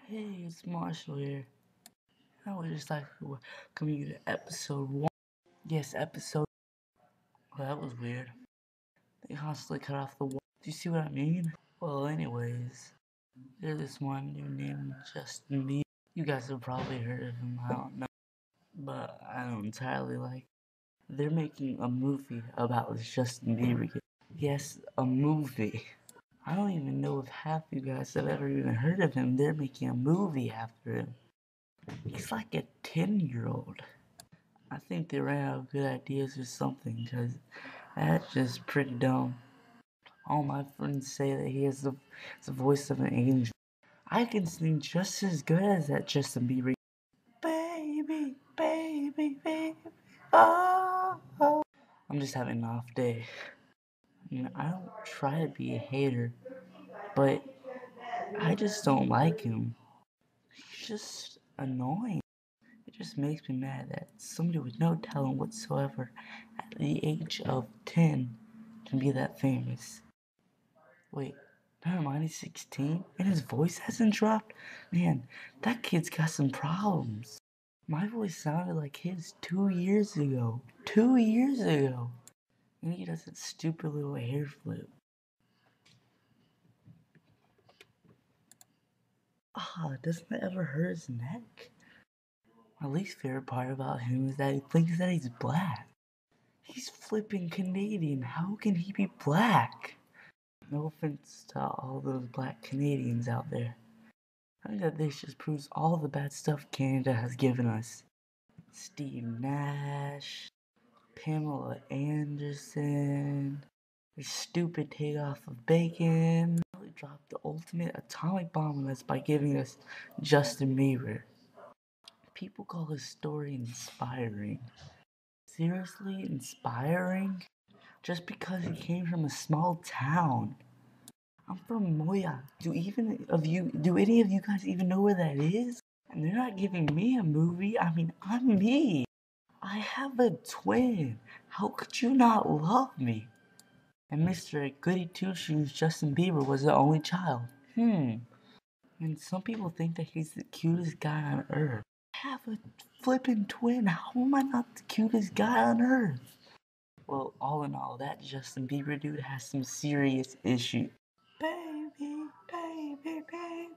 Hey, it's Marshall here. I would just like to welcome you to episode 1. Yes, episode. Well, that was weird. They constantly cut off the wall. Do you see what I mean? Well, anyways, there's this one dude named Justin Bieber. You guys have probably heard of him, I don't know. But I don't entirely like. They're making a movie about this Justin Bieber kid. Yes, a movie. I don't even know if half you guys have ever even heard of him. They're making a movie after him. He's like a 10-year-old. I think they ran out of good ideas or something, because that's just pretty dumb. All my friends say that he has the voice of an angel. I can sing just as good as that Justin Bieber. Baby, baby, baby, oh, oh. I'm just having an off day. I don't try to be a hater, but I just don't like him. He's just annoying. It just makes me mad that somebody with no talent whatsoever at the age of 10 can be that famous. Wait, never mind, he's 16 and his voice hasn't dropped? Man, that kid's got some problems. My voice sounded like his 2 years ago. 2 years ago! And he does that stupid little hair flip. Doesn't that ever hurt his neck? My least favorite part about him is that he thinks that he's black. He's flipping Canadian. How can he be black? No offense to all those black Canadians out there. I think that this just proves all the bad stuff Canada has given us. Steve Nash, Pamela Anderson, the stupid takeoff of bacon. Really dropped the ultimate atomic bomb on us by giving us Justin Bieber. People call his story inspiring. Seriously, inspiring? Just because he came from a small town. I'm from Moya. Do any of you guys even know where that is? And they're not giving me a movie. I mean, I'm me. I have a twin. How could you not love me? And Mr. Goody Two Shoes Justin Bieber was the only child. And some people think that he's the cutest guy on earth. I have a flippin' twin. How am I not the cutest guy on earth? Well, all in all, that Justin Bieber dude has some serious issues. Baby, baby, baby,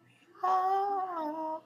oh.